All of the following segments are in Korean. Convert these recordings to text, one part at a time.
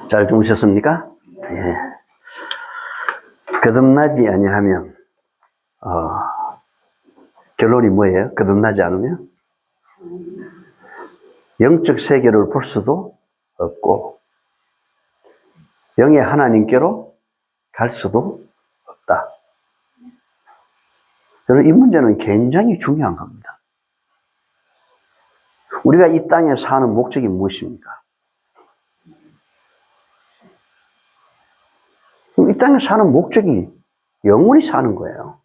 잘 주무셨습니까? 예. 거듭나지 아니하면 결론이 뭐예요? 거듭나지 않으면 영적 세계를 볼 수도 없고 영의 하나님께로 갈 수도 없다. 여러분, 이 문제는 굉장히 중요한 겁니다. 우리가 이 땅에 사는 목적이 무엇입니까? 이 땅에 사는 목적이 영원히 사는 거예요.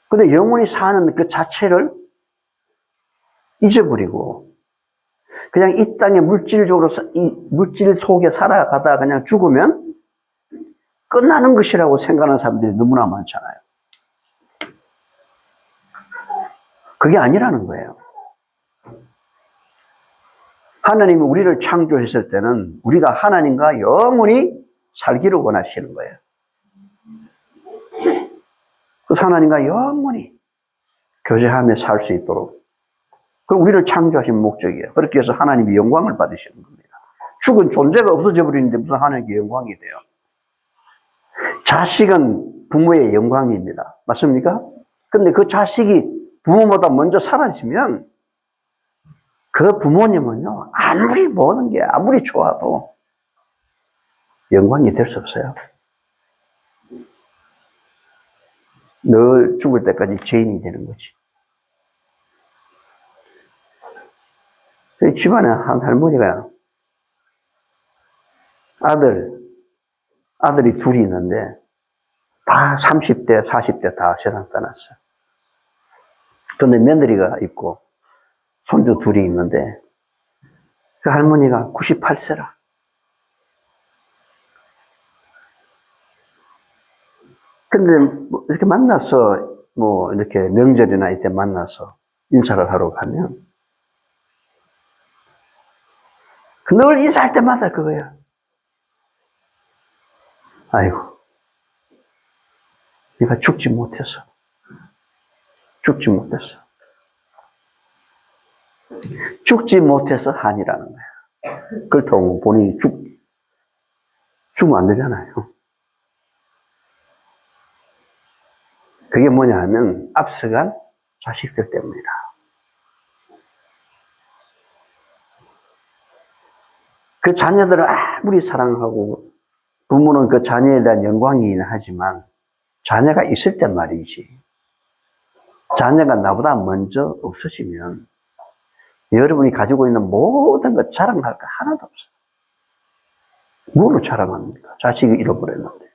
근데 영원히 사는 그 자체를 잊어버리고 그냥 이 땅의 물질적으로 이 물질 속에 살아가다가 그냥 죽으면 끝나는 것이라고 생각하는 사람들이 너무나 많잖아요. 그게 아니라는 거예요. 하나님이 우리를 창조했을 때는 우리가 하나님과 영원히 살기를 원하시는 거예요. 그래서 하나님과 영원히 교제하며 살 수 있도록. 그럼 우리를 창조하신 목적이에요. 그렇게 해서 하나님이 영광을 받으시는 겁니다. 죽은 존재가 없어져 버리는데 무슨 하나님께 영광이 돼요? 자식은 부모의 영광입니다. 맞습니까? 근데 그 자식이 부모보다 먼저 사라지면 그 부모님은요, 아무리 모든 게 아무리 좋아도 영광이 될 수 없어요. 늘 죽을 때까지 죄인이 되는 거지. 집안에 한 할머니가 아들이 둘이 있는데 다 30대, 40대 다 세상 떠났어. 근데 며느리가 있고 손주 둘이 있는데 그 할머니가 98세라. 근데 이렇게 만나서 이렇게 명절이나 이때 만나서 인사를 하러 가면 늘 인사할 때마다 그거야. 아이고, 네가 죽지 못했어. 죽지 못했어. 죽지 못해서 한이라는 거야. 그렇다고 본인이 죽으면 안 되잖아요. 그게 뭐냐 하면 앞서간 자식들 때문이다. 그 자녀들을 아무리 사랑하고 부모는 그 자녀에 대한 영광이긴 하지만 자녀가 있을 때 말이지. 자녀가 나보다 먼저 없어지면 여러분이 가지고 있는 모든 것 자랑할 거 하나도 없어요. 뭐로 자랑합니까? 자식이 잃어버렸는데.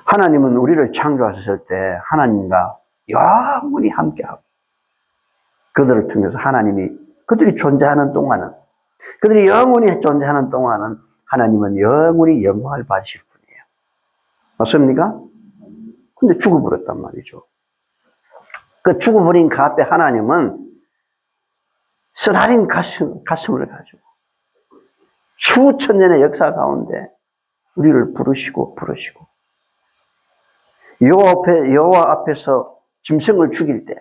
하나님은 우리를 창조하셨을 때 하나님과 영원히 함께하고 그들을 통해서 하나님이 그들이 존재하는 동안은 그들이 영원히 존재하는 동안은 하나님은 영원히 영광을 받으실 분이에요. 맞습니까? 근데 죽어버렸단 말이죠. 그 죽어버린 그 앞에 하나님은 쓰라린 가슴을 가지고 수천 년의 역사 가운데 우리를 부르시고 여호와 앞에서 짐승을 죽일 때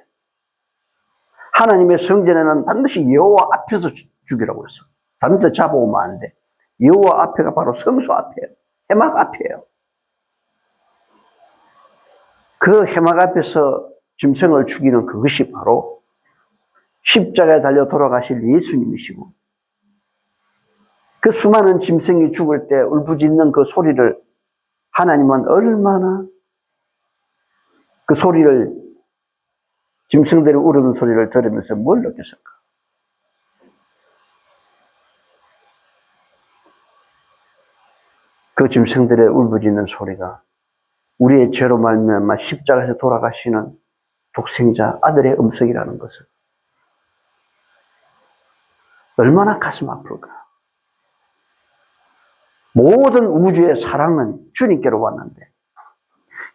하나님의 성전에는 반드시 여호와 앞에서 죽이라고 했어. 다른 데 잡아오면 안 돼. 여호와 앞에가 바로 성소 앞이에요. 해막 앞이에요. 그 해막 앞에서 짐승을 죽이는 그것이 바로 십자가에 달려 돌아가실 예수님이시고 그 수많은 짐승이 죽을 때 울부짖는 그 소리를 하나님은 얼마나 그 소리를 짐승들이 울는 소리를 들으면서 뭘 느꼈을까? 그 짐승들의 울부짖는 소리가 우리의 죄로 말미암아 십자가에서 돌아가시는 독생자 아들의 음성이라는 것을 얼마나 가슴 아플까? 모든 우주의 사랑은 주님께로 왔는데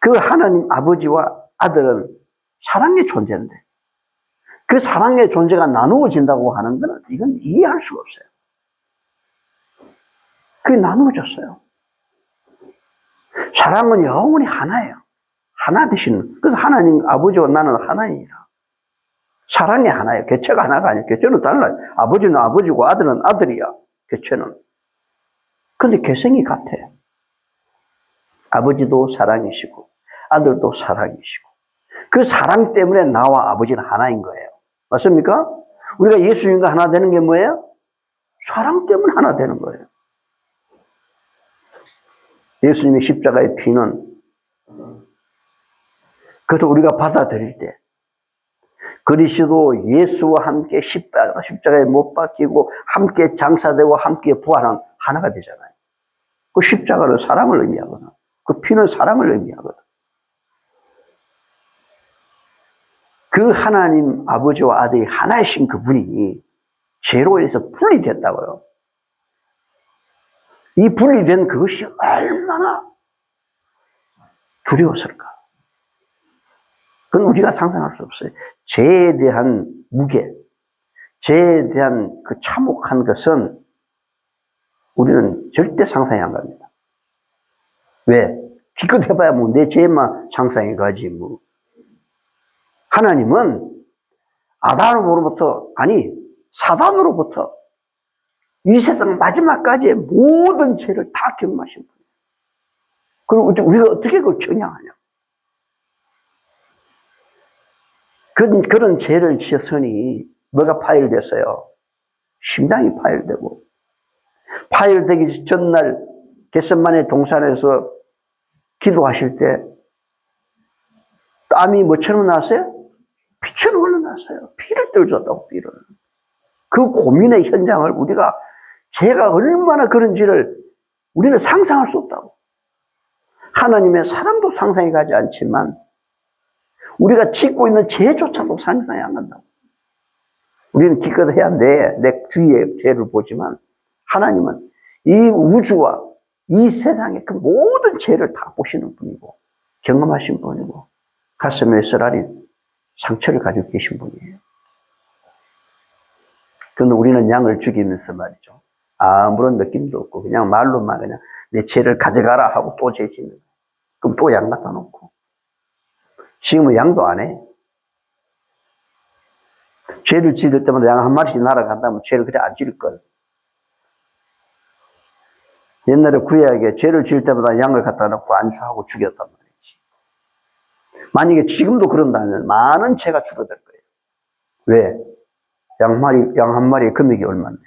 그 하나님 아버지와 아들은 사랑의 존재인데 그 사랑의 존재가 나누어진다고 하는 것은 이건 이해할 수가 없어요. 그게 나누어졌어요. 사랑은 영원히 하나예요. 하나 되시는. 그래서 하나님 아버지와 나는 하나이라. 사랑이 하나예요. 개체가 하나가 아니에요. 개체는 달라요. 아버지는 아버지고 아들은 아들이야. 개체는. 근데 개성이 같아요. 아버지도 사랑이시고 아들도 사랑이시고 그 사랑 때문에 나와 아버지는 하나인 거예요. 맞습니까? 우리가 예수님과 하나 되는 게 뭐예요? 사랑 때문에 하나 되는 거예요. 예수님의 십자가의 피는 그것을 우리가 받아들일 때 그리스도 예수와 함께 십자가에 못 박히고 함께 장사되고 함께 부활한 하나가 되잖아요. 그 십자가는 사랑을 의미하거든. 그 피는 사랑을 의미하거든. 그 하나님 아버지와 아들이 하나이신 그분이 죄로 인해서 분리됐다고요. 이 분리된 그것이 얼마나 두려웠을까. 그건 우리가 상상할 수 없어요. 죄에 대한 무게, 죄에 대한 그 참혹한 것은 우리는 절대 상상이 안 갑니다. 왜? 기껏 해봐야 뭐 내 죄만 상상해 가지 뭐. 하나님은 아담으로부터, 아니 사단으로부터 이 세상 마지막까지의 모든 죄를 다 경험하신 분이에요. 그리고 우리가 어떻게 그걸 청량하냐. 그런 죄를 지었으니 뭐가 파열됐어요? 심장이 파열되고, 파열되기 전날 겟세마네 동산에서 기도하실 때 땀이 뭐처럼 났어요? 피처럼 흘러났어요. 피를 떨어졌다고, 피를. 그 고민의 현장을 우리가 죄가 얼마나 그런지를 우리는 상상할 수 없다고. 하나님의 사랑도 상상이 가지 않지만 우리가 짓고 있는 죄조차도 상상이 안 간다고. 우리는 기껏 해야 내 주위의 죄를 보지만 하나님은 이 우주와 이 세상의 그 모든 죄를 다 보시는 분이고 경험하신 분이고 가슴에 쓰라린 상처를 가지고 계신 분이에요. 그런데 우리는 양을 죽이면서 말이죠. 아무런 느낌도 없고 그냥 말로만 그냥 내 죄를 가져가라 하고 또 죄 짓는 거예요. 그럼 또 양 갖다 놓고. 지금은 양도 안 해. 죄를 지을 때마다 양 한 마리씩 날아간다면 죄를 그래 안 지을걸. 옛날에 구약에 죄를 지을 때마다 양을 갖다 놓고 안수하고 죽였단 말이지. 만약에 지금도 그런다면 많은 죄가 줄어들 거예요. 왜? 양 한 마리의 금액이 얼마인데.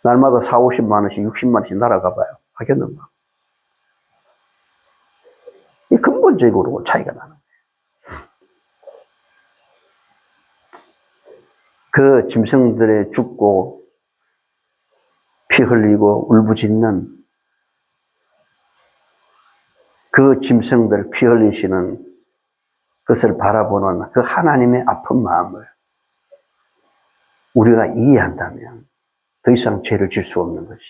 날마다 4, 50만 원씩, 60만 원씩 날아가 봐요. 하겠는가? 이 근본적으로 차이가 나는 거예요. 그 짐승들의 죽고 피 흘리고 울부짖는 그 짐승들 피 흘리시는 그것을 바라보는 그 하나님의 아픈 마음을 우리가 이해한다면 더 이상 죄를 질 수 없는 것이.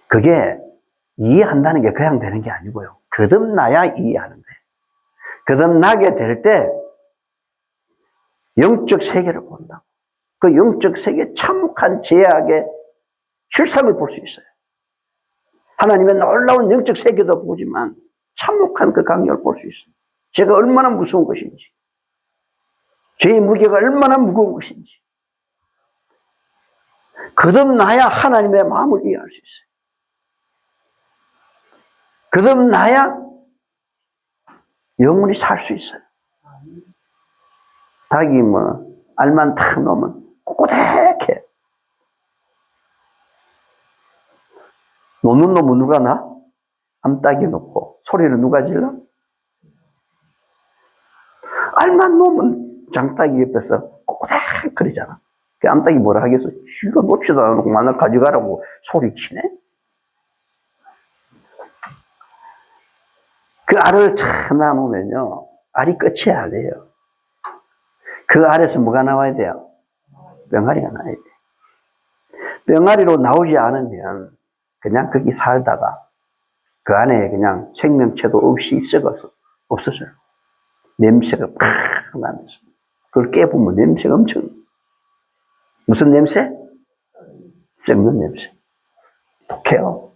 그게 이해한다는 게 그냥 되는 게 아니고요. 거듭나야 이해하는 거예요. 거듭나게 될 때 영적 세계를 본다고. 그 영적 세계의 참혹한 제약의 실상을 볼 수 있어요. 하나님의 놀라운 영적 세계도 보지만 참혹한 그 강력을 볼 수 있어요. 죄가 얼마나 무서운 것인지, 죄의 무게가 얼마나 무거운 것인지. 거듭나야 하나님의 마음을 이해할 수 있어요. 거듭나야 영원히 살 수 있어요. 닭이 뭐 알만 탁 놓으면 꼬꼬댁해. 놓는 놈은 누가 나? 암탉이 놓고 소리를 누가 질러? 알만 놓으면 장닭이 옆에서 꼬꼬댁 거리잖아. 그 암탉이 뭐라 하겠어? 쥐가 놓지도 않고 만날 가져가라고 소리치네? 그 알을 차 놔놓으면요, 알이 끝이 아니에요. 그 알에서 뭐가 나와야 돼요? 병아리가 나와야 돼요. 병아리로 나오지 않으면 그냥 거기 살다가 그 안에 그냥 생명체도 없이 썩어서 없어져요. 냄새가 팍 나면서. 그걸 깨보면 냄새가 엄청. 무슨 냄새? 썩는 냄새. 독해요.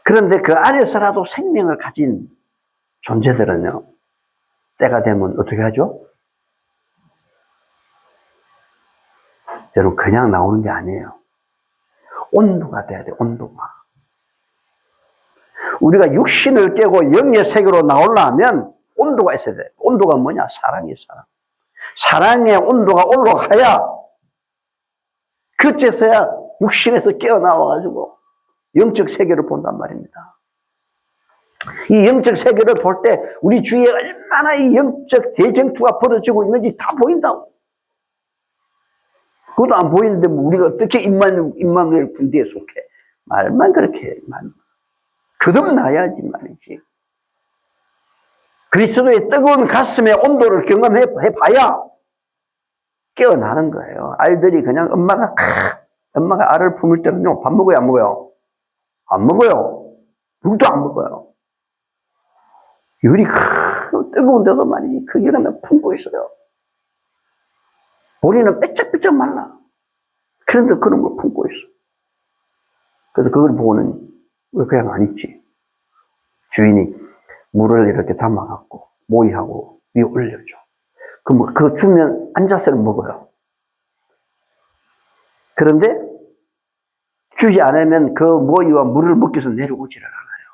그런데 그 안에서라도 생명을 가진 존재들은요, 때가 되면 어떻게 하죠? 여러분, 그냥 나오는 게 아니에요. 온도가 돼야 돼, 온도가. 우리가 육신을 깨고 영의 세계로 나오려면 온도가 있어야 돼. 온도가 뭐냐? 사랑이에요, 사랑. 사랑의 온도가 올라가야, 그때서야 육신에서 깨어나와가지고 영적 세계를 본단 말입니다. 이 영적 세계를 볼 때 우리 주위에 얼마나 이 영적 대쟁투가 벌어지고 있는지 다 보인다고. 그것도 안 보이는데 우리가 어떻게 임마누엘 군대에 속해. 말만 그렇게 해. 말만. 거듭나야지 말이지. 그리스도의 뜨거운 가슴의 온도를 경험해 봐야 깨어나는 거예요. 알들이 그냥 엄마가 알을 품을 때는요, 밥 먹어요, 안 먹어요? 안 먹어요. 누구도 안 먹어요. 열이 뜨거운데도 말이지, 그 열함에 품고 있어요. 우리는 빽쩍빽쩍 말라. 그런데 그런 걸 품고 있어. 그래서 그걸 보고는 왜 그냥 안 있지? 주인이 물을 이렇게 담아갖고 모이하고 위에 올려줘. 그럼 그거 주면 앉아서는 먹어요. 그런데 주지 않으면 그 모이와 물을 먹기 위해서 내려오지를 않아요.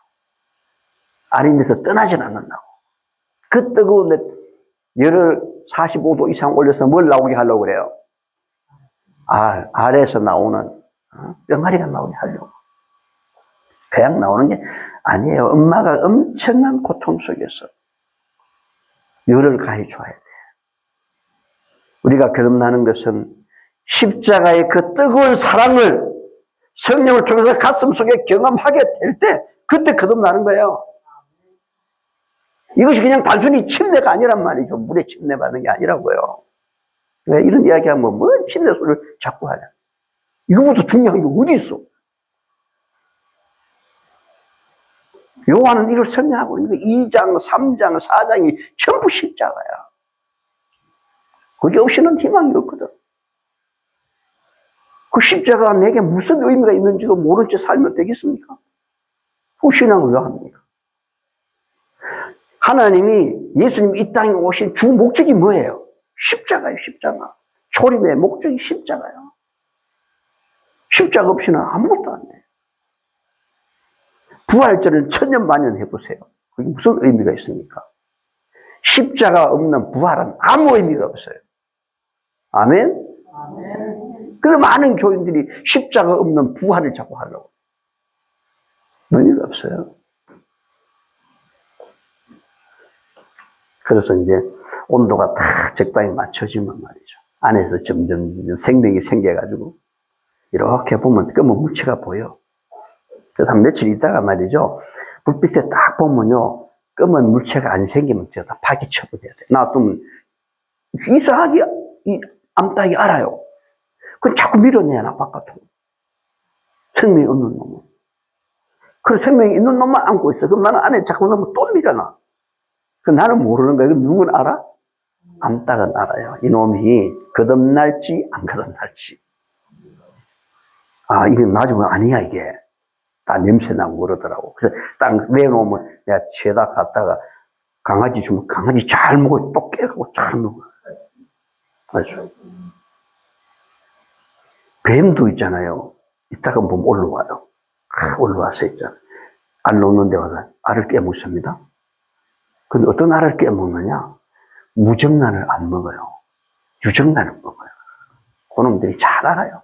아닌 데서 떠나질 않는다고. 그 뜨거운데 열을 45도 이상 올려서 뭘 나오게 하려고 그래요? 알에서 나오는 병아리가 나오게 하려고. 그냥 나오는 게 아니에요. 엄마가 엄청난 고통 속에서 열을 가해줘야 돼요. 우리가 거듭나는 것은 십자가의 그 뜨거운 사랑을 성령을 통해서 가슴 속에 경험하게 될 때 그때 거듭나는 거예요. 이것이 그냥 단순히 침례가 아니란 말이죠. 물에 침례받는 게 아니라고요. 왜 이런 이야기하면 뭐 침례 소리를 자꾸 하냐. 이거보다 중요한 게 어디 있어? 요한은 이걸 설명하고 있는 거예요. 2장, 3장, 4장이 전부 십자가야. 그게 없이는 희망이 없거든. 그 십자가가 내게 무슨 의미가 있는지도 모른 채 살면 되겠습니까? 그 신앙을 왜 합니까? 하나님이, 예수님이 이 땅에 오신 주 목적이 뭐예요? 십자가예요, 십자가. 초림의 목적이 십자가예요. 십자가 없이는 아무것도 안 돼요. 부활절을 천년만년 해보세요. 그게 무슨 의미가 있습니까? 십자가 없는 부활은 아무 의미가 없어요. 아멘? 아멘. 그래서 많은 교인들이 십자가 없는 부활을 자꾸 하려고. 의미가 없어요. 그래서 이제 온도가 다 적당히 맞춰지면 말이죠. 안에서 점점 생명이 생겨가지고 이렇게 보면 검은 물체가 보여. 그래서 한 며칠 있다가 말이죠. 불빛에 딱 보면요. 검은 물체가 안 생기면 제가 다 파기쳐버려야 돼. 놔두면 이상하게 이 암탉이 알아요. 그건 자꾸 밀어내야 바깥으로. 생명이 없는 놈은. 그래서 생명이 있는 놈만 안고 있어. 그럼 나는 안에 자꾸 넣으면 또 밀어놔. 그 나는 모르는 거야. 누군 알아? 암탉은 알아요. 이놈이 거듭날지 안 거듭날지. 아, 이게 나중에 아니야, 이게. 다 냄새나고 그러더라고. 그래서 딱 내놓으면 내가 죄다 갔다가 강아지 주면 강아지 잘 먹어. 또 깨고 잘 먹어. 맞죠? 뱀도 있잖아요. 이따가 보면 올라와요. 올라와서 있잖아요. 알 놓는 데 와서 알을 깨먹습니다. 근데 어떤 알을 깨먹느냐? 무정란을 안 먹어요. 유정란을 먹어요. 그놈들이 잘 알아요.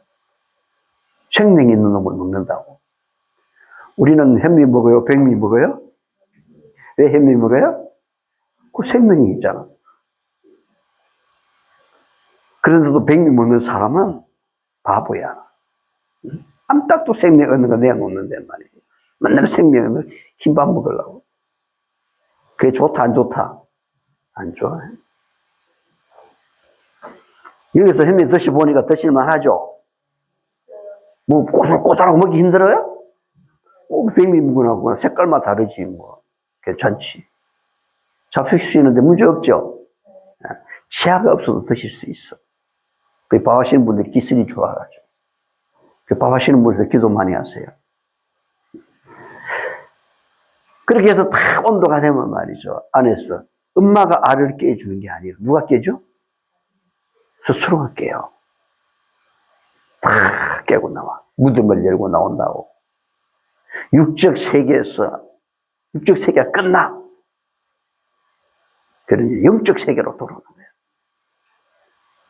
생명이 있는 놈을 먹는다고. 우리는 햄미 먹어요? 백미 먹어요? 왜 햄미 먹어요? 그 생명이 있잖아. 그런데도 백미 먹는 사람은 바보야. 암탉도 생명 얻는 거 내가 먹는데 말이야. 맨날 생명 얻는 거 흰밥 먹으려고. 그게 좋다, 안 좋다? 안 좋아. 여기서 햄미 드셔보니까 드실만 하죠? 뭐, 꼬들꼬들하고 먹기 힘들어요? 백미 묵은하고 색깔만 다르지, 뭐. 괜찮지. 잡수실 수 있는데 문제 없죠? 치아가 없어도 드실 수 있어. 그 밥 하시는 분들 기술이 좋아가지고. 그 밥 하시는 분들 기도 많이 하세요. 그렇게 해서 다 온도가 되면 말이죠. 안에서 엄마가 알을 깨주는 게 아니에요. 누가 깨죠? 스스로가 깨요. 다 깨고 나와. 무덤을 열고 나온다고. 육적 세계에서 육적 세계가 끝나. 그러니 영적 세계로 돌아오는 거예요.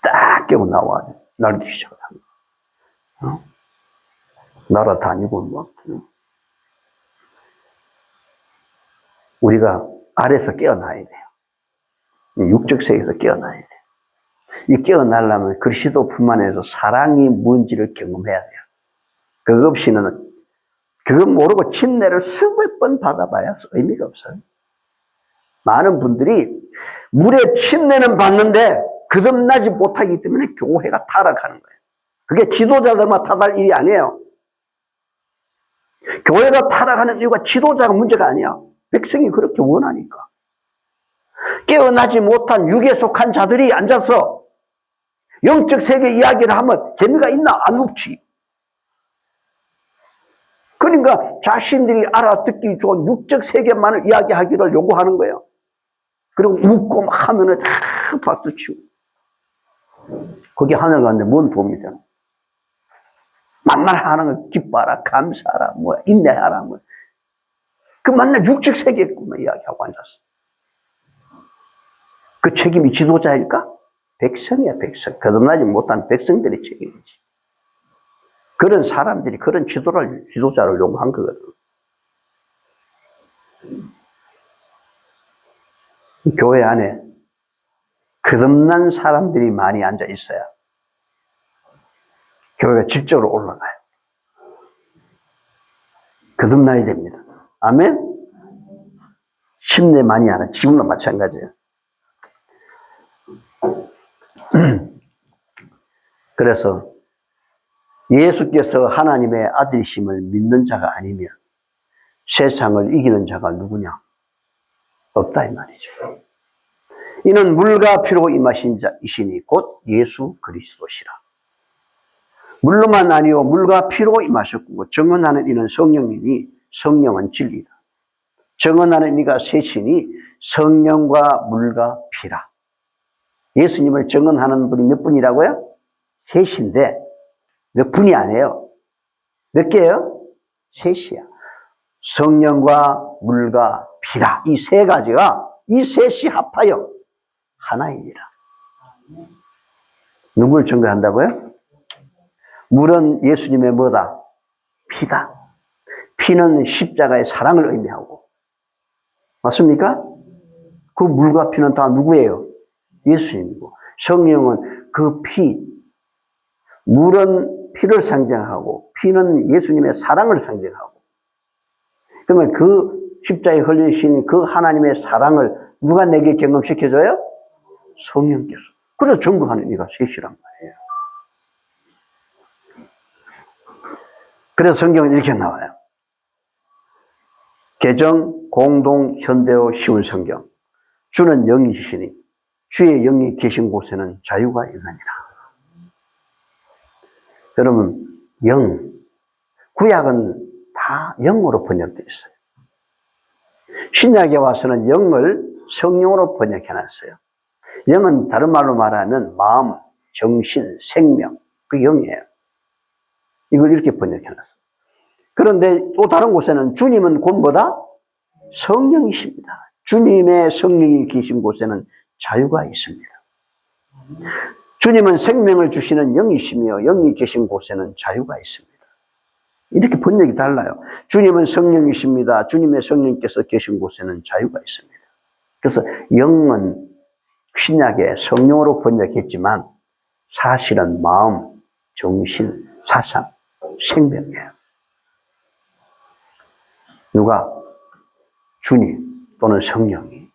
딱 깨고 나와. 날기 시작하는 거예요. 날아다니고 뭐. 우리가 아래서 깨어나야 돼요. 육적 세계에서 깨어나야 돼요. 이 깨어나려면 그리스도 품 안에서 사랑이 뭔지를 경험해야 돼요. 그거 없이는, 그거 모르고 침례를 수백 번 받아봐야 의미가 없어요. 많은 분들이 물에 침례는 받는데 거듭나지 못하기 때문에 교회가 타락하는 거예요. 그게 지도자들만 탓할 일이 아니에요. 교회가 타락하는 이유가 지도자가 문제가 아니야. 백성이 그렇게 원하니까. 깨어나지 못한 육에 속한 자들이 앉아서 영적 세계 이야기를 하면 재미가 있나? 안 없지. 그러니까 자신들이 알아듣기 좋은 육적 세계만을 이야기하기를 요구하는 거예요. 그리고 웃고 막 하면은 다 박수치고. 그게 하늘 가는데 뭔 도움이 되나? 만날 하는 걸 기뻐하라, 감사하라, 뭐, 인내하라, 뭐. 그 만날 육적 세계에 이야기하고 앉았어. 그 책임이 지도자일까? 백성이야, 백성. 거듭나지 못한 백성들의 책임이지. 그런 사람들이 그런 지도자를 요구한 거거든. 교회 안에 거듭난 사람들이 많이 앉아 있어야 교회가 질적으로 올라가요. 거듭나야 됩니다. 아멘? 침례 많이 하는 지금도 마찬가지예요. 그래서 예수께서 하나님의 아들이심을 믿는 자가 아니면 세상을 이기는 자가 누구냐? 없다 이 말이죠. 이는 물과 피로 임하신 자이시니 곧 예수 그리스도시라. 물로만 아니요 물과 피로 임하셨고 증언하는 이는 성령이니 성령은 진리다. 증언하는 이가 셋이니 성령과 물과 피라. 예수님을 증언하는 분이 몇 분이라고요? 셋인데 몇 분이 아니에요. 몇 개예요? 셋이야. 성령과 물과 피라. 이 세 가지가 이 셋이 합하여 하나입니다. 누굴 증거한다고요? 물은 예수님의 뭐다? 피다. 피는 십자가의 사랑을 의미하고. 맞습니까? 그 물과 피는 다 누구예요? 예수님이고. 성령은 그 피, 물은 피를 상징하고 피는 예수님의 사랑을 상징하고. 그러면 그 십자가에 흘리신 그 하나님의 사랑을 누가 내게 경험시켜줘요? 성령께서. 그래서 증거하는 이가 셋이란 말이에요. 그래서 성경은 이렇게 나와요. 개정, 공동, 현대어, 쉬운 성경. 주는 영이시니 주의 영이 계신 곳에는 자유가 있느니라. 여러분, 영. 구약은 다 영으로 번역되어 있어요. 신약에 와서는 영을 성령으로 번역해놨어요. 영은 다른 말로 말하면 마음, 정신, 생명. 그 영이에요. 이걸 이렇게 번역해놨어요. 그런데 또 다른 곳에는 주님은 곧 뭐다? 성령이십니다. 주님의 성령이 계신 곳에는 자유가 있습니다. 주님은 생명을 주시는 영이시며 영이 계신 곳에는 자유가 있습니다. 이렇게 번역이 달라요. 주님은 성령이십니다. 주님의 성령께서 계신 곳에는 자유가 있습니다. 그래서 영은 신약에 성령으로 번역했지만 사실은 마음, 정신, 사상, 생명이에요. 누가? 주님 또는 성령이.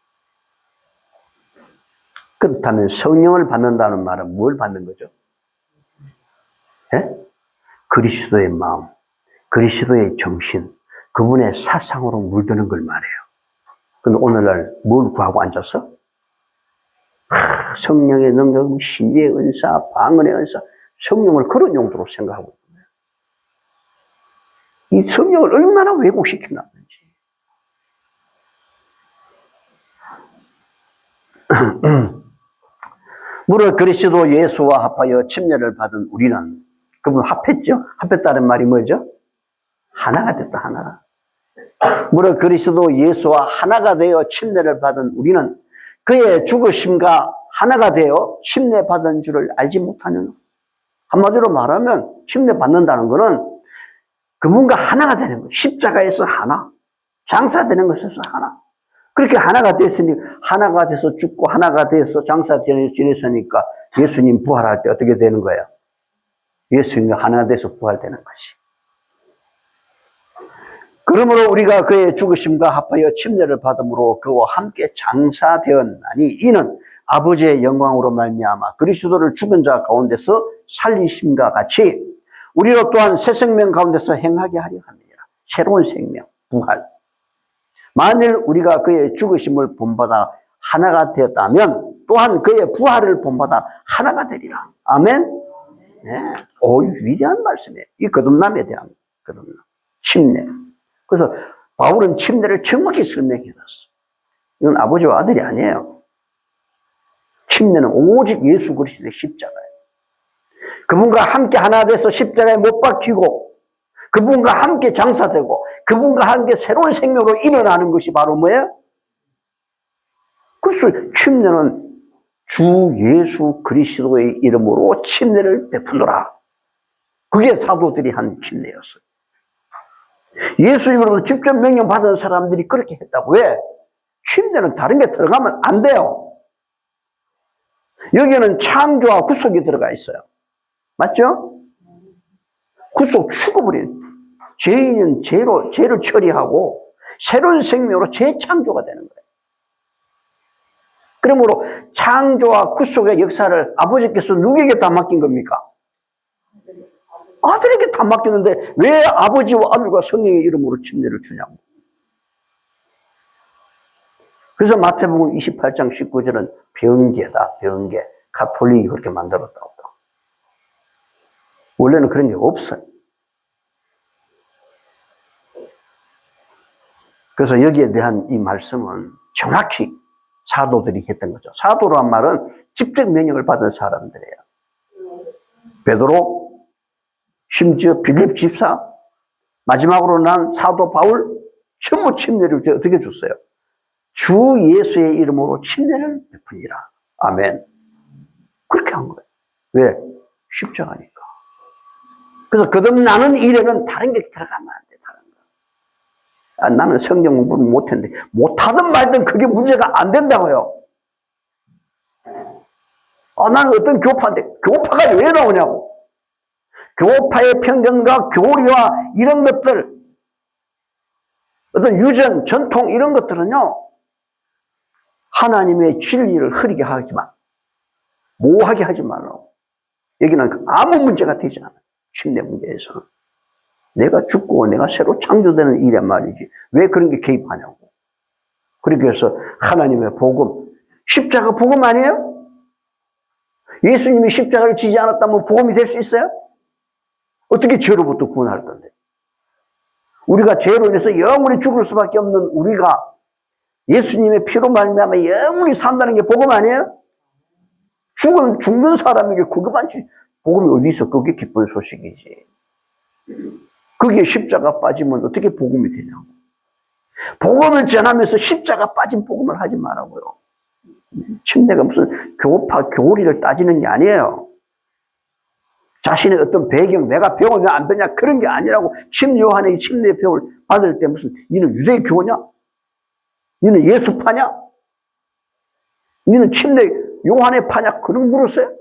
그렇다면 성령을 받는다는 말은 뭘 받는 거죠? 예? 그리스도의 마음, 그리스도의 정신, 그분의 사상으로 물드는 걸 말해요. 근데 오늘날 뭘 구하고 앉았어? 성령의 능력, 신비의 은사, 방언의 은사, 성령을 그런 용도로 생각하고 있는 거예요. 이 성령을 얼마나 왜곡시켜놨는지. 무릇 그리스도 예수와 합하여 침례를 받은 우리는, 그분 합했죠? 합했다는 말이 뭐죠? 하나가 됐다, 하나가. 무릇 그리스도 예수와 하나가 되어 침례를 받은 우리는 그의 죽으심과 하나가 되어 침례 받은 줄을 알지 못하느냐. 한마디로 말하면 침례 받는다는 것은 그분과 하나가 되는 거예요. 십자가에서 하나, 장사되는 것에서 하나. 그렇게 하나가 됐으니 하나가 돼서 죽고 하나가 돼서 장사 지냈으니까 예수님 부활할 때 어떻게 되는 거예요? 예수님과 하나 돼서 부활되는 것이. 그러므로 우리가 그의 죽으심과 합하여 침례를 받음으로 그와 함께 장사되었나니 이는 아버지의 영광으로 말미암아 그리스도를 죽은 자 가운데서 살리심과 같이 우리로 또한 새 생명 가운데서 행하게 하려 함이니라. 새로운 생명, 부활. 만일 우리가 그의 죽으심을 본받아 하나가 되었다면 또한 그의 부활을 본받아 하나가 되리라. 아멘. 네. 오, 위대한 말씀이에요. 이 거듭남에 대한 거듭남, 침례. 그래서 바울은 침례를 정확히 설명해놨어. 이건 아버지와 아들이 아니에요. 침례는 오직 예수 그리스도의 십자가예요. 그분과 함께 하나 돼서 십자가에 못 박히고 그분과 함께 장사되고 그분과 함께 새로운 생명으로 일어나는 것이 바로 뭐예요? 그래서 침례는 주 예수 그리스도의 이름으로 침례를 베푸노라. 그게 사도들이 한 침례였어요. 예수 이름으로 직접 명령 받은 사람들이 그렇게 했다고. 왜? 침례는 다른 게 들어가면 안 돼요. 여기에는 창조와 구속이 들어가 있어요. 맞죠? 구속, 죽어버린 죄인은 죄를 처리하고 새로운 생명으로 재창조가 되는 거예요. 그러므로 창조와 구속의 역사를 아버지께서 누구에게 다 맡긴 겁니까? 아들에게 다 맡겼는데 왜 아버지와 아들과 성령의 이름으로 침례를 주냐고. 그래서 마태복음 28장 19절은 병계다, 병계. 가톨릭이 그렇게 만들었다고. 원래는 그런 게 없어요. 그래서 여기에 대한 이 말씀은 정확히 사도들이 했던 거죠. 사도란 말은 직접 명령을 받은 사람들이에요. 베드로, 심지어 빌립 집사, 마지막으로 난 사도 바울, 전부 침례를 어떻게 줬어요? 주 예수의 이름으로 침례를 베푸니라. 아멘. 그렇게 한 거예요. 왜? 십자가니까. 그래서 거듭나는 일에는 다른 게 들어가면 안 돼, 다른 거. 아, 나는 성경 공부를 못했는데, 못하든 말든 그게 문제가 안 된다고요. 아, 나는 어떤 교파인데, 교파가 왜 나오냐고. 교파의 편견과 교리와 이런 것들, 어떤 유전, 전통 이런 것들은요, 하나님의 진리를 흐리게 하지만, 모호하게 하지 말라고. 여기는 아무 문제가 되지 않아요. 침례 문제에서는. 내가 죽고 내가 새로 창조되는 일이란 말이지. 왜 그런 게 개입하냐고. 그렇게 해서 하나님의 복음, 십자가 복음 아니에요? 예수님이 십자가를 지지 않았다면 복음이 될 수 있어요? 어떻게 죄로부터 구원할 건데? 우리가 죄로 인해서 영원히 죽을 수밖에 없는 우리가 예수님의 피로 말미암아 영원히 산다는 게 복음 아니에요? 죽는 사람에게 그것만치 복음이 어디 있어? 그게 기쁜 소식이지. 거기에 십자가 빠지면 어떻게 복음이 되냐고. 복음을 전하면서 십자가 빠진 복음을 하지 말라고요. 침례가 무슨 교파, 교리를 따지는 게 아니에요. 자신의 어떤 배경, 내가 병을 왜 안 배냐 그런 게 아니라고. 요한의 침례 병을 받을 때 무슨 니는 유대교냐? 니는 예수파냐? 니는 침례 요한의 파냐? 그런 거 물었어요?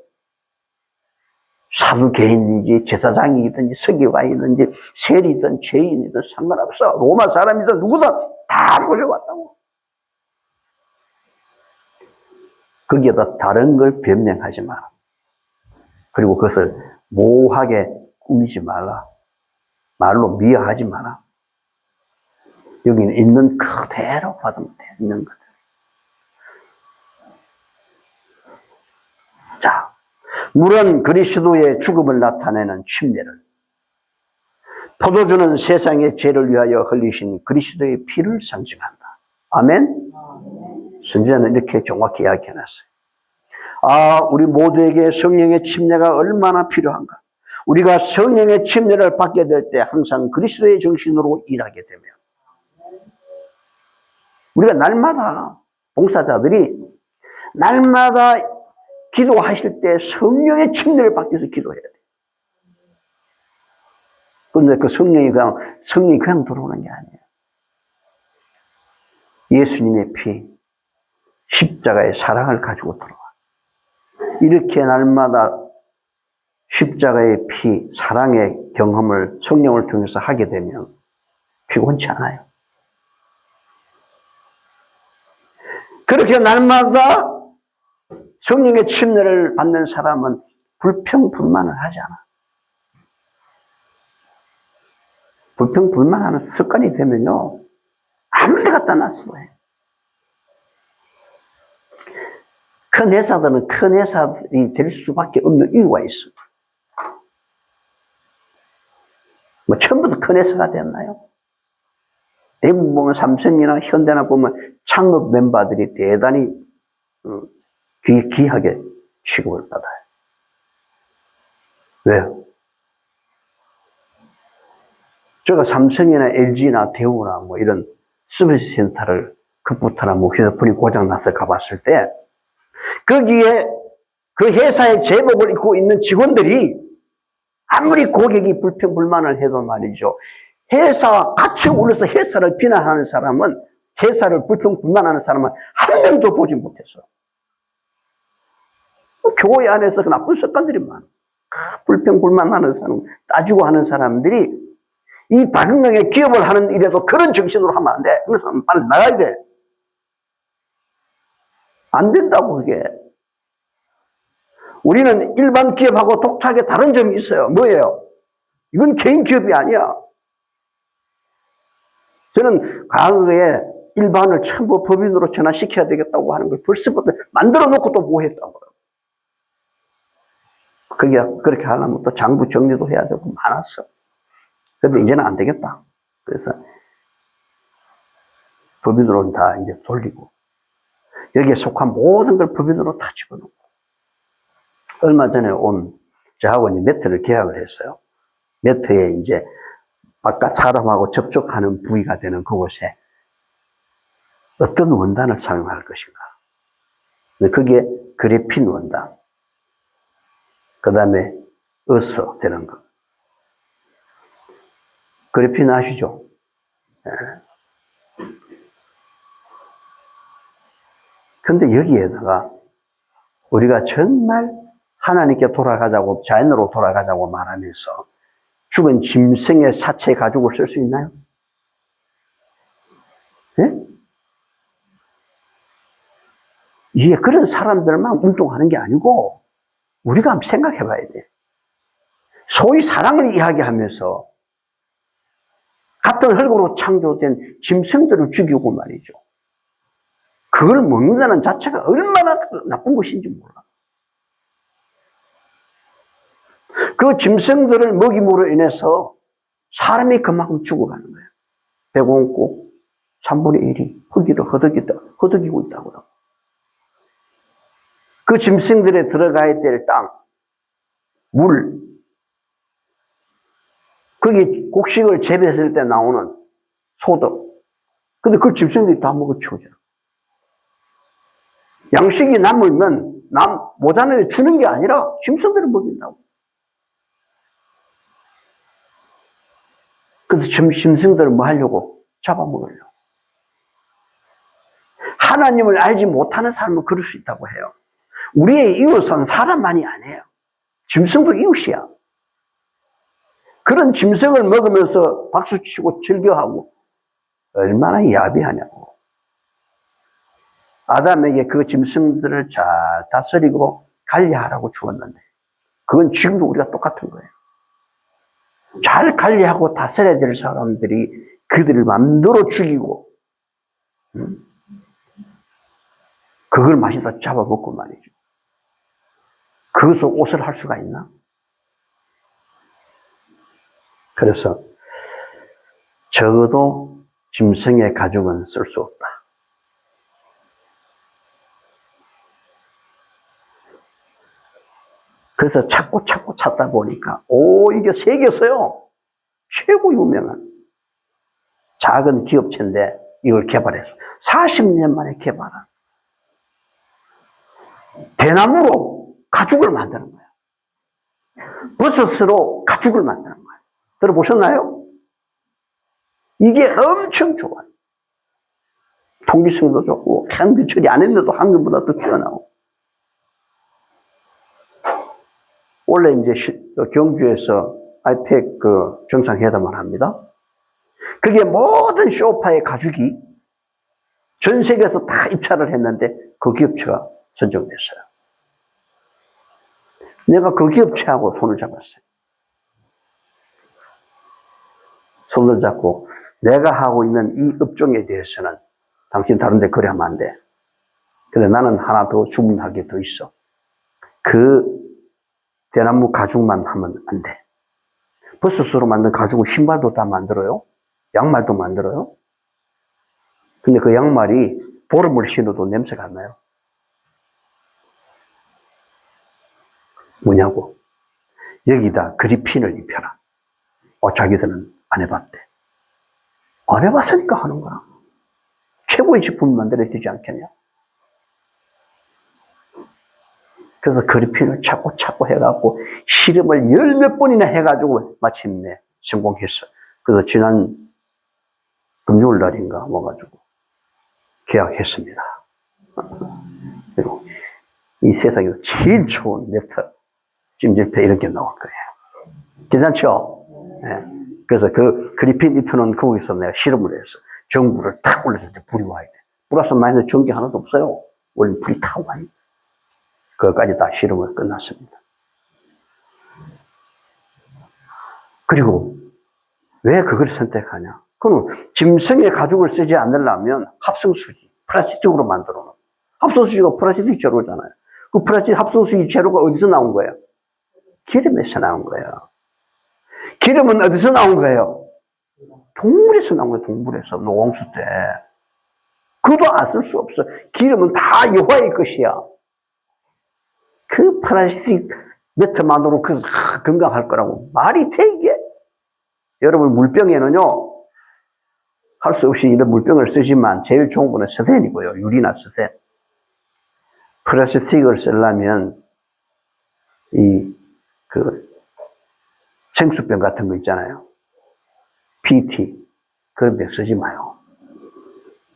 사두개인이든지 제사장이든지 서기관이든지 세리든 죄인이든 상관없어. 로마 사람이든 누구든 다 몰려왔다고. 거기에다 다른 걸 변명하지 마라. 그리고 그것을 모호하게 꾸미지 말라. 말로 미화하지 마라. 여기는 있는 그대로 받으면 돼. 있는 그대로. 자, 물은 그리스도의 죽음을 나타내는 침례를, 포도주는 세상의 죄를 위하여 흘리신 그리스도의 피를 상징한다. 아멘? 선지자는 이렇게 정확히 이야기해놨어요. 아, 우리 모두에게 성령의 침례가 얼마나 필요한가. 우리가 성령의 침례를 받게 될 때 항상 그리스도의 정신으로 일하게 되면 우리가 날마다 봉사자들이 날마다 기도하실 때 성령의 침례를 받기 위해서 기도해야 돼요. 그런데 그 성령이 그냥 들어오는 게 아니에요. 예수님의 피, 십자가의 사랑을 가지고 들어와. 이렇게 날마다 십자가의 피, 사랑의 경험을 성령을 통해서 하게 되면 피곤치 않아요. 그렇게 날마다 성령의 침례를 받는 사람은 불평불만을 하지 않아. 불평불만하는 습관이 되면요, 아무 데 갖다 놨어도 해. 큰 회사들은 큰 회사들이 될 수밖에 없는 이유가 있어. 뭐 처음부터 큰 회사가 됐나요? 대부분 보면 삼성이나 현대나 보면 창업 멤버들이 대단히 귀하게 취급을 받아요. 왜요? 제가 삼성이나 LG나 대우나 뭐 이런 서비스 센터를 컴퓨터나 뭐 휴대폰이 고장나서 가봤을 때 거기에 그 회사의 제복을 입고 있는 직원들이 아무리 고객이 불평불만을 해도 말이죠. 회사와 같이 올려서 회사를 비난하는 사람은, 회사를 불평불만하는 사람은 한 명도 보지 못했어. 교회 안에서 그 나쁜 습관들이 많아. 불평불만하는 사람, 따지고 하는 사람들이 이 다금강의 기업을 하는 일에도 그런 정신으로 하면 안 돼. 그래서 빨리 나가야 돼. 안 된다고 그게. 우리는 일반 기업하고 독특하게 다른 점이 있어요. 뭐예요? 이건 개인 기업이 아니야. 저는 과거에 일반을 전부 법인으로 전환시켜야 되겠다고 하는 걸 벌써부터 만들어 놓고 또 뭐 했다고요. 그게 그렇게 하려면 또 장부 정리도 해야 되고 많았어. 근데 이제는 안 되겠다. 그래서 법인으로 다 이제 돌리고 여기에 속한 모든 걸 법인으로 다 집어넣고 얼마 전에 온 저하고 이제 매트를 계약을 했어요. 매트에 이제 바깥 사람하고 접촉하는 부위가 되는 그곳에 어떤 원단을 사용할 것인가. 그게 그래핀 원단, 그 다음에 어서 되는 거. 그래핀 아시죠? 네. 근데 여기에다가 우리가 정말 하나님께 돌아가자고, 자연으로 돌아가자고 말하면서 죽은 짐승의 사체 가죽을 쓸 수 있나요? 네? 이게 그런 사람들만 운동하는 게 아니고 우리가 한번 생각해 봐야 돼. 소위 사랑을 이야기하면서 같은 흙으로 창조된 짐승들을 죽이고 말이죠. 그걸 먹는다는 자체가 얼마나 나쁜 것인지 몰라. 그 짐승들을 먹임으로 인해서 사람이 그만큼 죽어가는 거예요. 배고프고 3분의 1이 흙으로 허덕이고 있다고요. 그 짐승들에 들어가야 될 땅, 물, 거기 곡식을 재배했을 때 나오는 소득. 근데 그 짐승들이 다 먹어치우잖아. 양식이 남으면 모자는 주는 게 아니라 짐승들을 먹인다고. 그래서 짐승들을 뭐 하려고? 잡아먹으려고. 하나님을 알지 못하는 사람은 그럴 수 있다고 해요. 우리의 이웃은 사람만이 아니에요. 짐승도 이웃이야. 그런 짐승을 먹으면서 박수치고 즐겨하고 얼마나 야비하냐고. 아담에게 그 짐승들을 잘 다스리고 관리하라고 주었는데 그건 지금도 우리가 똑같은 거예요. 잘 관리하고 다스려야 될 사람들이 그들을 맘대로 죽이고 그걸 마시다 잡아먹고 말이죠. 그것을 옷을 할 수가 있나? 그래서 적어도 짐승의 가죽은 쓸 수 없다. 그래서 찾고 찾다 보니까, 이게 세계에서요, 최고 유명한 작은 기업체인데 이걸 개발했어. 40년 만에 개발한. 대나무로 가죽을 만드는 거예요. 버섯으로 가죽을 만드는 거예요. 들어보셨나요? 이게 엄청 좋아요. 통기성도 좋고, 향기 처리 안 했는데도 한국보다 더 뛰어나고. 원래 이제 경주에서 아이팩 정상회담을 합니다. 그게 모든 쇼파의 가죽이 전 세계에서 다 입찰을 했는데 그 기업체가 선정됐어요. 내가 그 기업체하고 손을 잡았어요. 손을 잡고 내가 하고 있는 이 업종에 대해서는 당신 다른 데 거래하면 안 돼. 근데 나는 하나 더 주문할 게 더 있어. 그 대나무 가죽만 하면 안 돼. 버섯으로 만든 가죽은 신발도 다 만들어요. 양말도 만들어요. 근데 그 양말이 보름을 신어도 냄새가 안 나요. 뭐냐고? 여기다 그리핀을 입혀라. 자기들은 안 해봤대. 안 해봤으니까 하는 거야. 최고의 제품을 만들어야 되지 않겠냐? 그래서 그리핀을 찾고 해갖고 실험을 열 몇 번이나 해가지고 마침내 성공했어. 그래서 지난 금요일 날인가 와가지고 계약했습니다. 그리고 이 세상에서 제일 좋은 네트, 찜질팩 이렇게 나올 거예요. 괜찮죠? 네. 그래서 그 그리핀 입혀놓은 거기서 내가 실험을 했어. 전구를 탁 올렸을 때 불이 와야 돼. 플러스 마이너스 전기 하나도 없어요. 원래 불이 탁 와요. 그것까지 다 실험을 끝났습니다. 그리고 왜 그걸 선택하냐? 그럼 짐승의 가죽을 쓰지 않으려면 합성수지, 플라스틱으로 만들어 놓은. 합성수지가 플라스틱 재료잖아요. 그 플라스틱 합성수지 재료가 어디서 나온 거예요? 기름에서 나온 거예요. 기름은 어디서 나온 거예요? 동물에서 나온 거예요. 동물에서 노홍수 때. 그도 안 쓸 수 없어. 기름은 다 여호와의 것이야. 그 플라스틱 매트만으로 건강할 거라고 말이 돼 이게? 여러분 물병에는요 할 수 없이 이런 물병을 쓰지만 제일 좋은 거는 스텐이고요. 유리나 스텐. 플라스틱을 쓰려면 생수병 같은 거 있잖아요. PET 그런 병 쓰지 마요.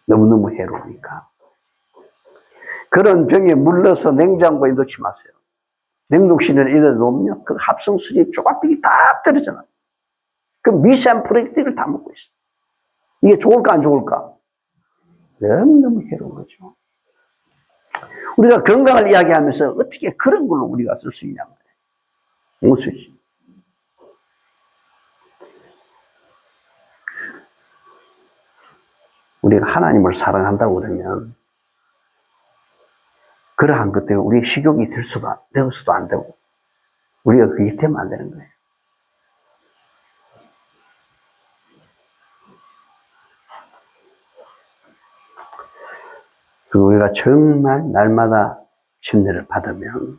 너무너무 해로우니까. 그런 병에 물 넣어서 냉장고에 넣지 마세요. 냉동실에 이래 놓으면 그 합성수지 조각들이 다 떨어져요. 그 미세한 플라스틱을 다 먹고 있어. 이게 좋을까 안 좋을까? 너무너무 해로운 거죠. 우리가 건강을 이야기하면서 어떻게 그런 걸로 우리가 쓸 수 있냐 말이에요. 못 쓰지. 우리가 하나님을 사랑한다고 그러면 그러한 것 때문에 우리 식욕이 되어서도 안 되고 우리가 그게 되면 안 되는 거예요. 그리고 우리가 정말 날마다 침례를 받으면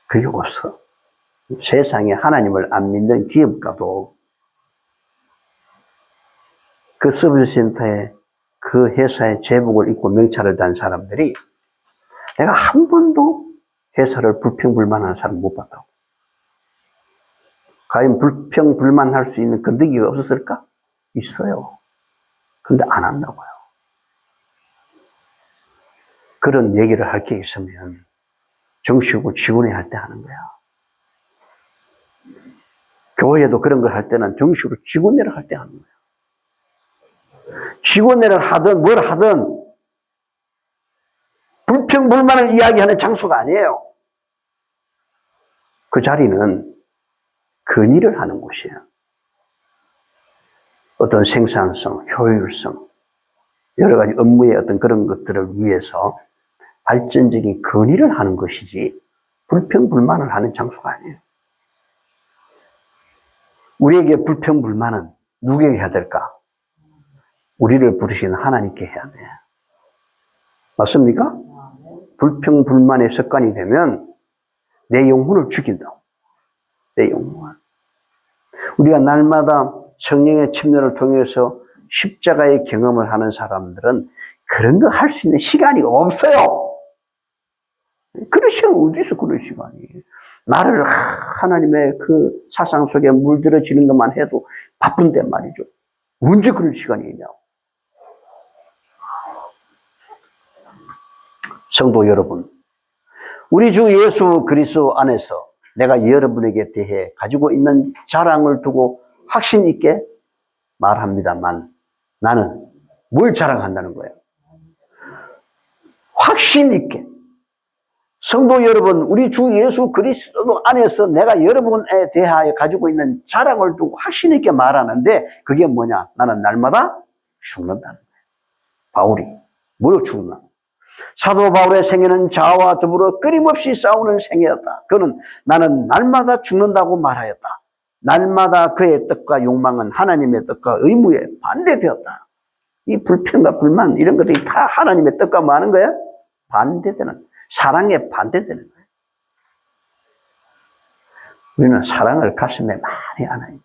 그게 없어. 세상에 하나님을 안 믿는 기업가도 그 서비스 센터에 그 회사의 제복을 입고 명찰을 단 사람들이 내가 한 번도 회사를 불평불만하는 사람 못 봤다고. 과연 불평불만할 수 있는 건더기가 없었을까? 있어요. 근데 안 한다고요. 그런 얘기를 할 게 있으면 정식으로 직원회 할 때 하는 거야. 교회도 그런 걸 할 때는 정식으로 직원회를 할 때 하는 거야. 직원회를 하든 뭘 하든 불평불만을 이야기하는 장소가 아니에요. 그 자리는 건의를 하는 곳이에요. 어떤 생산성, 효율성, 여러 가지 업무의 어떤 그런 것들을 위해서 발전적인 건의를 하는 것이지 불평불만을 하는 장소가 아니에요. 우리에게 불평불만은 누구에게 해야 될까? 우리를 부르시는 하나님께 해야 돼. 맞습니까? 불평불만의 습관이 되면 내 영혼을 죽인다고. 내 영혼. 우리가 날마다 성령의 침례를 통해서 십자가의 경험을 하는 사람들은 그런 거 할 수 있는 시간이 없어요. 그런 시간 어디서 그런 시간이. 나를 하나님의 그 사상 속에 물들어지는 것만 해도 바쁜데 말이죠. 언제 그런 시간이 있냐고. 성도 여러분, 우리 주 예수 그리스도 안에서 내가 여러분에게 대해 가지고 있는 자랑을 두고 확신 있게 말합니다만 나는 뭘 자랑한다는 거예요? 확신 있게. 성도 여러분, 우리 주 예수 그리스도 안에서 내가 여러분에 대하여 가지고 있는 자랑을 두고 확신 있게 말하는데 그게 뭐냐? 나는 날마다 죽는다는 거예요. 바울이 뭐로 죽나? 사도 바울의 생애는 자아와 더불어 끊임없이 싸우는 생애였다. 그는 나는 날마다 죽는다고 말하였다. 날마다 그의 뜻과 욕망은 하나님의 뜻과 의무에 반대되었다. 이 불평과 불만 이런 것들이 다 하나님의 뜻과 뭐 하는 거야? 반대되는, 사랑에 반대되는 거예요. 우리는 사랑을 가슴에 많이 안아야 돼.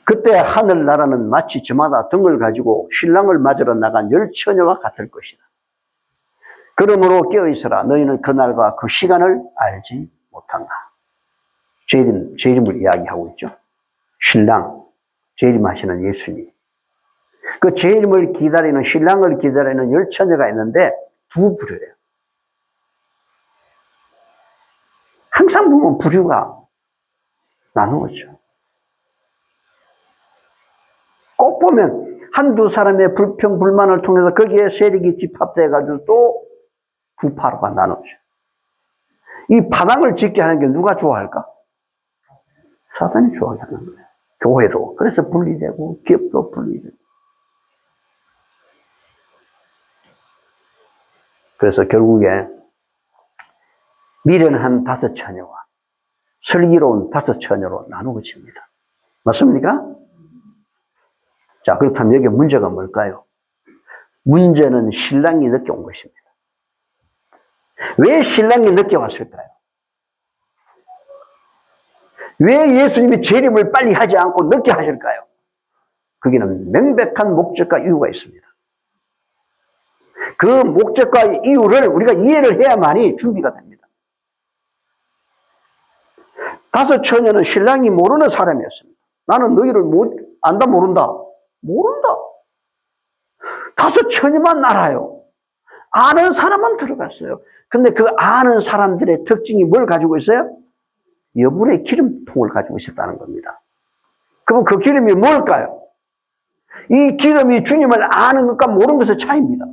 그때 하늘나라는 마치 저마다 등을 가지고 신랑을 맞으러 나간 열 처녀와 같을 것이다. 그러므로 깨어있어라. 너희는 그날과 그 시간을 알지 못한다. 재림을 이야기하고 있죠. 신랑, 재림하시는 예수님. 그 재림을 기다리는, 신랑을 기다리는 열 처녀가 있는데 두 부류예요. 항상 보면 부류가 나누어져. 꼭 보면 한두 사람의 불평, 불만을 통해서 거기에 세력이 집합돼가지고 또 구파로가 나눠져. 이 바닥을 짓게 하는 게 누가 좋아할까? 사단이 좋아하게 하는 거예요. 교회도. 그래서 분리되고, 기업도 분리되고. 그래서 결국에 미련한 5 처녀와 슬기로운 5 처녀로 나누어집니다. 맞습니까? 자, 그렇다면 여기 문제가 뭘까요? 문제는 신랑이 늦게 온 것입니다. 왜 신랑이 늦게 왔을까요? 왜 예수님이 재림을 빨리 하지 않고 늦게 하실까요? 거기는 명백한 목적과 이유가 있습니다. 그 목적과 이유를 우리가 이해를 해야만이 준비가 됩니다. 5 처녀는 신랑이 모르는 사람이었습니다. 나는 너희를 안다 모른다? 모른다. 5 처녀만 알아요. 아는 사람만 들어갔어요. 근데 그 아는 사람들의 특징이 뭘 가지고 있어요? 여분의 기름통을 가지고 있었다는 겁니다. 그럼 그 기름이 뭘까요? 이 기름이 주님을 아는 것과 모르는 것의 차이입니다.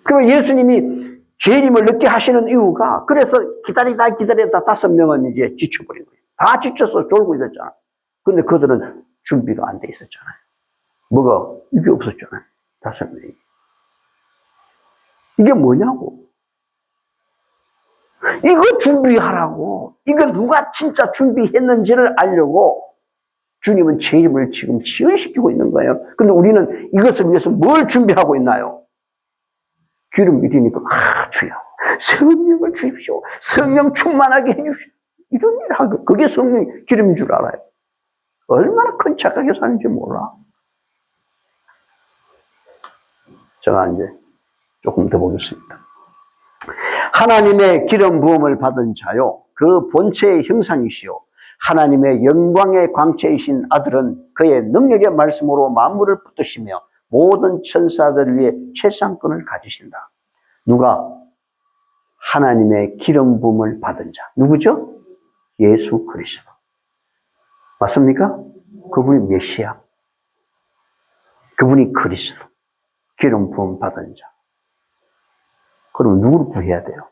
그럼 예수님이 재림을 늦게 하시는 이유가 그래서 기다리다 5명은 이제 지쳐버린 거예요. 다 지쳐서 졸고 있었잖아. 근데 그들은 준비가 안 돼 있었잖아요. 뭐가? 이게 없었잖아요. 5명이. 이게 뭐냐고. 이거 준비하라고. 이거 누가 진짜 준비했는지를 알려고 주님은 재림을 지금 지연시키고 있는 거예요. 근데 우리는 이것을 위해서 뭘 준비하고 있나요? 기름 믿으니까 주여 성령을 주십시오. 성령 충만하게 해주십시오. 이런 일을 하고 그게 성령 기름인 줄 알아요. 얼마나 큰 착하게 사는지 몰라. 제가 이제 조금 더 보겠습니다. 하나님의 기름 부음을 받은 자요 그 본체의 형상이시요 하나님의 영광의 광채이신 아들은 그의 능력의 말씀으로 만물을 붙드시며 모든 천사들 위해 최상권을 가지신다. 누가? 하나님의 기름 부음을 받은 자. 누구죠? 예수 그리스도. 맞습니까? 그분이 메시아. 그분이 그리스도. 기름 부음 받은 자. 그럼 누구를 구해야 돼요?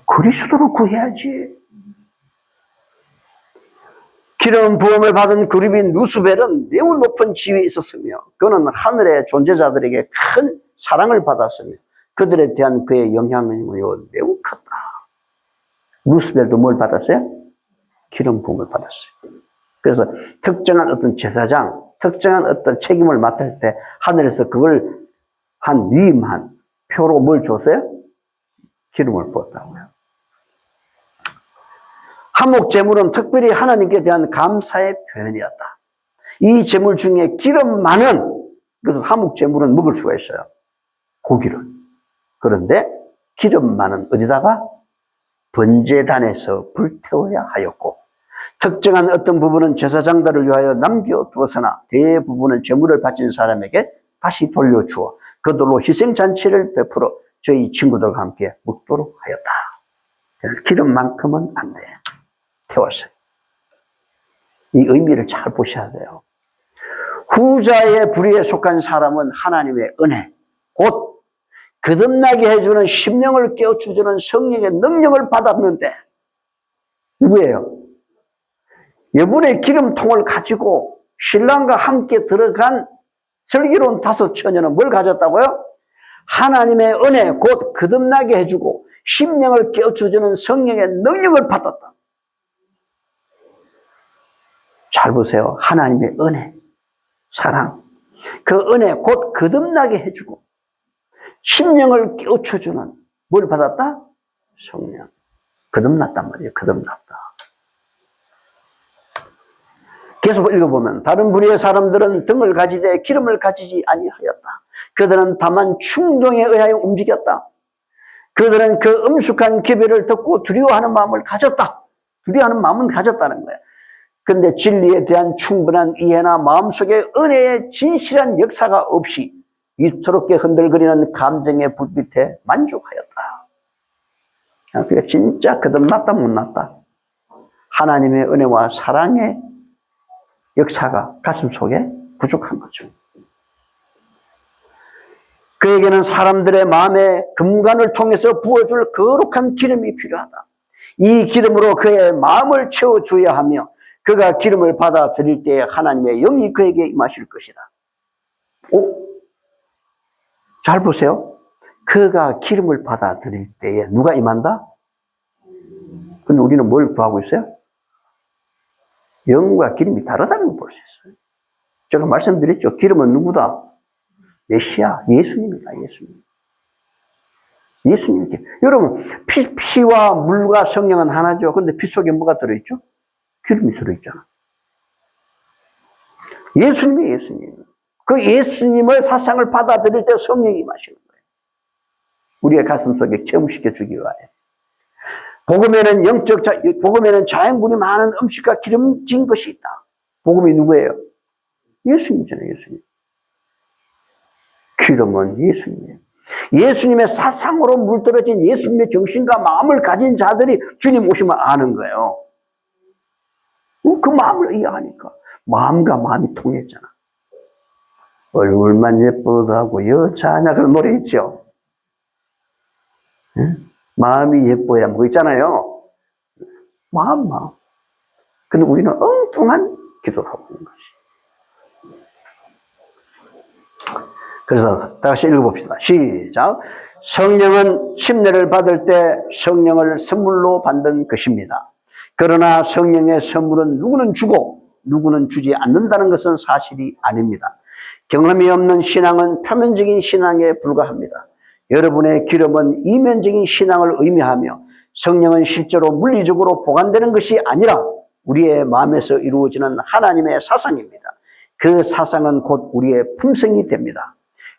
그리스도를 구해야지. 기름 부음을 받은 그룹인 누스벨은 매우 높은 지위에 있었으며 그는 하늘의 존재자들에게 큰 사랑을 받았으며 그들에 대한 그의 영향력이 매우 컸다. 누스벨도 뭘 받았어요? 기름 부음을 받았어요. 그래서 특정한 어떤 제사장, 특정한 어떤 책임을 맡을 때 하늘에서 그걸 한 위임한 표로 뭘 줬어요? 기름을 부었다고요. 한목 제물은 특별히 하나님께 대한 감사의 표현이었다. 이 제물 중에 기름 많은, 그래서 한목 제물은 먹을 수가 있어요. 고기를. 그런데 기름 많은 어디다가? 번제단에서 불태워야 하였고, 특정한 어떤 부분은 제사장들을 위하여 남겨두었으나 대부분은 제물을 바친 사람에게 다시 돌려주어 그들로 희생잔치를 베풀어 저희 친구들과 함께 먹도록 하였다. 기름만큼은 안 돼. 태웠어요. 이 의미를 잘 보셔야 돼요. 후자의 불의에 속한 사람은 하나님의 은혜, 곧 거듭나게 해주는 심령을 깨우쳐주는 성령의 능력을 받았는데, 누구예요? 여분의 기름통을 가지고 신랑과 함께 들어간 슬기로운 5 처녀는 뭘 가졌다고요? 하나님의 은혜, 곧 거듭나게 해주고 심령을 깨우쳐주는 성령의 능력을 받았다. 잘 보세요. 하나님의 은혜, 사랑, 그 은혜 곧 거듭나게 해주고 심령을 깨우쳐주는 뭘 받았다? 성령. 거듭났단 말이에요. 거듭났다. 계속 읽어보면 다른 부류의 사람들은 등을 가지되 기름을 가지지 아니하였다. 그들은 다만 충동에 의하여 움직였다. 그들은 그 엄숙한 기별을 듣고 두려워하는 마음을 가졌다. 두려워하는 마음은 가졌다는 거야. 그런데 진리에 대한 충분한 이해나 마음속에 은혜의 진실한 역사가 없이 위태롭게 흔들거리는 감정의 불빛에 만족하였다. 그러니까 진짜 거듭났다 못났다. 하나님의 은혜와 사랑의 역사가 가슴 속에 부족한 거죠. 그에게는 사람들의 마음에 금관을 통해서 부어줄 거룩한 기름이 필요하다. 이 기름으로 그의 마음을 채워줘야 하며 그가 기름을 받아들일 때에 하나님의 영이 그에게 임하실 것이다. 잘 보세요. 그가 기름을 받아들일 때에 누가 임한다? 근데 우리는 뭘 구하고 있어요? 영과 기름이 다르다는 걸 볼 수 있어요. 제가 말씀드렸죠. 기름은 누구다? 메시아, 예수님이다. 예수님. 예수님. 여러분, 피와 물과 성령은 하나죠. 근데 피 속에 뭐가 들어있죠? 기름이 들어있잖아. 예수님이 예수님. 그 예수님을 사상을 받아들일 때 성령이 마시는 거예요. 우리의 가슴 속에 체험시켜 주기 위하여. 복음에는 자연분이 많은 음식과 기름진 것이 있다. 복음이 누구예요? 예수님이잖아요, 예수님. 기름은 예수님이에요. 예수님의 사상으로 물들어진 예수님의 정신과 마음을 가진 자들이 주님 오시면 아는 거예요. 그 마음을 이해하니까. 마음과 마음이 통했잖아. 얼굴만 예뻐도 하고 여자냐 그런 노래 있죠. 응? 마음이 예뻐야 뭐 있잖아요. 마음. 근데 우리는 엉뚱한 기도를 하고 있는 것이. 그래서 다시 읽어봅시다. 시작. 성령은 침례를 받을 때 성령을 선물로 받는 것입니다. 그러나 성령의 선물은 누구는 주고 누구는 주지 않는다는 것은 사실이 아닙니다. 경험이 없는 신앙은 표면적인 신앙에 불과합니다. 여러분의 기름은 이면적인 신앙을 의미하며 성령은 실제로 물리적으로 보관되는 것이 아니라 우리의 마음에서 이루어지는 하나님의 사상입니다. 그 사상은 곧 우리의 품성이 됩니다.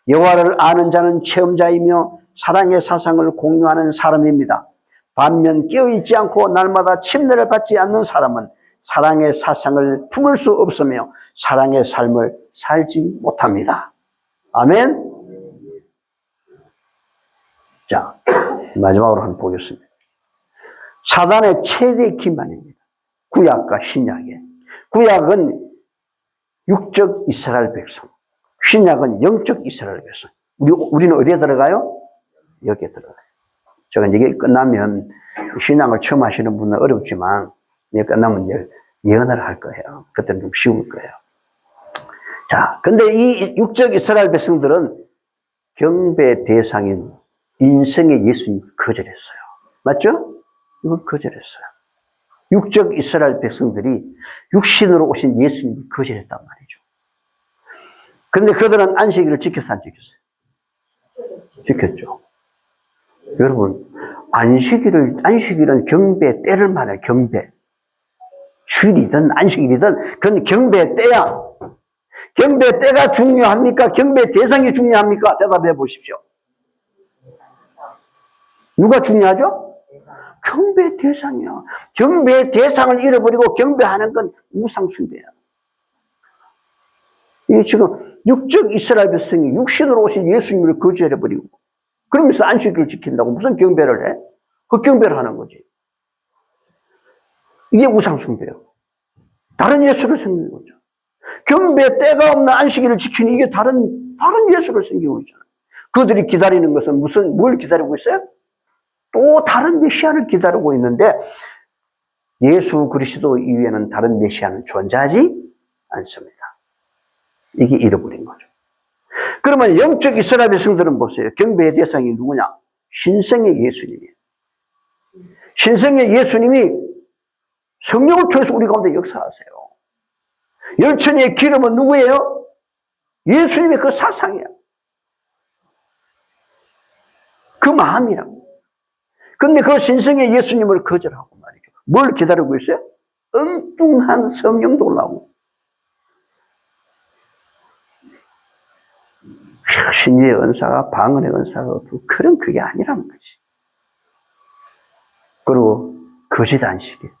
여호와를 아는 자는 체험자이며 사랑의 사상을 공유하는 사람입니다. 반면 깨어있지 않고 날마다 침례를 받지 않는 사람은 사랑의 사상을 품을 수 없으며 사랑의 삶을 살지 못합니다. 아멘. 자, 마지막으로 한번 보겠습니다. 사단의 최대 기만입니다. 구약과 신약에. 구약은 육적 이스라엘 백성, 신약은 영적 이스라엘 백성. 우리는 어디에 들어가요? 여기에 들어가요. 제가 이게 끝나면 신앙을 처음 하시는 분은 어렵지만 이게 끝나면 이제 예언을 할 거예요. 그때는 좀 쉬울 거예요. 자, 근데 이 육적 이스라엘 백성들은 경배 대상인 인생의 예수님 거절했어요. 맞죠? 이걸 거절했어요. 육적 이스라엘 백성들이 육신으로 오신 예수님을 거절했단 말이죠. 그런데 그들은 안식일을 지켰어, 안 지켰어요? 지켰죠. 여러분, 안식일은 경배 때를 말해요, 경배. 휴일이든 안식일이든 그건 경배 때야. 경배 때가 중요합니까? 경배 대상이 중요합니까? 대답해 보십시오. 누가 중요하죠? 경배 대상이야. 경배 대상을 잃어버리고 경배하는 건 우상숭배야. 이게 지금 육적 이스라엘 백성이 육신으로 오신 예수님을 거절해버리고 그러면서 안식일을 지킨다고 무슨 경배를 해? 그 경배를 하는 거지. 이게 우상숭배예요. 다른 예수를 섬기는 거죠. 경배 때가 없는 안식일을 지키는 이게 다른 예수를 섬기고 있잖아요. 그들이 기다리는 것은 뭘 기다리고 있어요? 또 다른 메시아를 기다리고 있는데 예수 그리스도 이외에는 다른 메시아는 존재하지 않습니다. 이게 잃어버린 거죠. 그러면 영적 이스라엘 백성들은 보세요. 경배의 대상이 누구냐? 신성의 예수님이에요. 신성의 예수님이 성령을 통해서 우리 가운데 역사하세요. 열천의 기름은 누구예요? 예수님의 그 사상이에요. 그 마음이라고. 근데 그 신성의 예수님을 거절하고 말이죠. 뭘 기다리고 있어요? 엉뚱한 성령도 올라오고. 신의 은사가 방언의 은사가 없고 그런 그게 아니라는 거지. 그리고 거짓 안식일.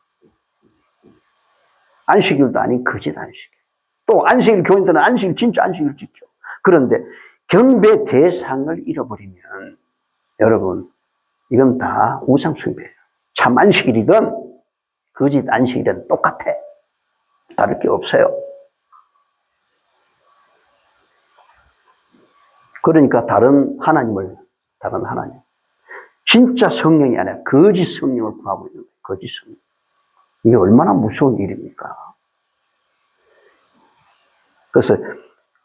안식일도 아닌 거짓 안식일. 또 안식일 교인들은 안식일 진짜 안식일 지켜. 그런데 경배 대상을 잃어버리면 여러분 이건 다 우상숭배예요. 참 안식일이든 거짓 안식일은 똑같아. 다를 게 없어요. 그러니까 다른 하나님. 진짜 성령이 아니라 거짓 성령을 구하고 있는 거예요. 거짓 성령. 이게 얼마나 무서운 일입니까? 그래서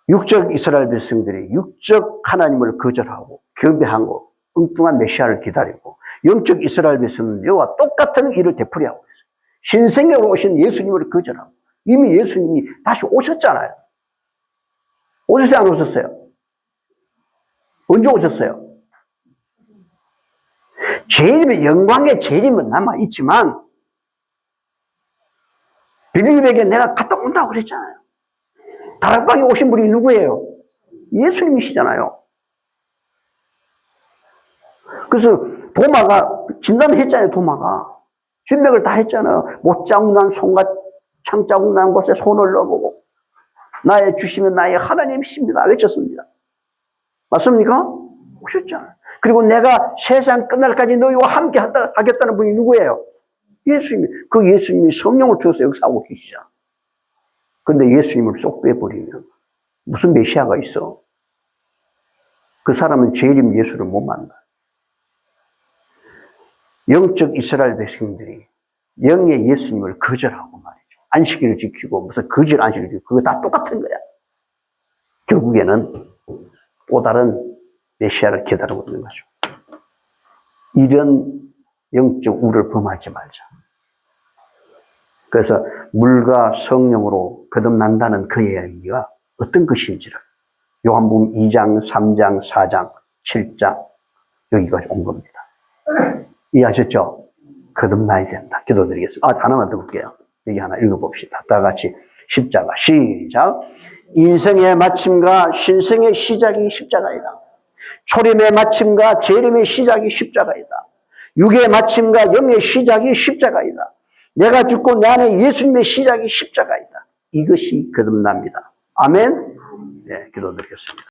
육적 이스라엘 백성들이 육적 하나님을 거절하고 경배하고 엉뚱한 메시아를 기다리고 영적 이스라엘 백성은 이와 똑같은 일을 되풀이하고 있어요. 신성으로 오신 예수님을 거절하고 이미 예수님이 다시 오셨잖아요. 오셨어요? 안 오셨어요? 언제 오셨어요? 재림의 영광의 재림은 남아있지만 빌립에게 내가 갔다 온다고 그랬잖아요. 다락방에 오신 분이 누구예요? 예수님이시잖아요. 그래서 도마가 진단을 했잖아요. 도마가 진맥을 다 했잖아요. 못자국 난 손과 창자국 난 곳에 손을 넣어보고 나의 주시면 나의 하나님이십니다 외쳤습니다. 맞습니까? 오셨잖아요. 그리고 내가 세상 끝날까지 너희와 함께 하겠다는 분이 누구예요? 예수님이. 그 예수님이 성령을 통해서 역사하고 계시잖아. 근데 예수님을 쏙 빼버리면 무슨 메시아가 있어? 그 사람은 재림 예수를 못 만나. 영적 이스라엘 백성들이 영의 예수님을 거절하고 말이죠. 안식일을 지키고 무슨 거절 안식일을 지키고 그거 다 똑같은 거야. 결국에는 또 다른 메시아를 기다리고 있는 거죠. 이런 영적 우를 범하지 말자. 그래서 물과 성령으로 거듭난다는 그 이야기가 어떤 것인지를 요한복음 2장, 3장, 4장, 7장 여기까지 온 겁니다. 이해하셨죠? 거듭나야 된다. 기도드리겠습니다. 하나만 더 볼게요. 여기 하나 읽어봅시다. 다 같이 십자가 시작. 인생의 마침과 신생의 시작이 십자가이다. 초림의 마침과 재림의 시작이 십자가이다. 육의 마침과 영의 시작이 십자가이다. 내가 죽고 내 안에 예수님의 시작이 십자가이다. 이것이 거듭납니다. 아멘. 네, 기도드리겠습니다.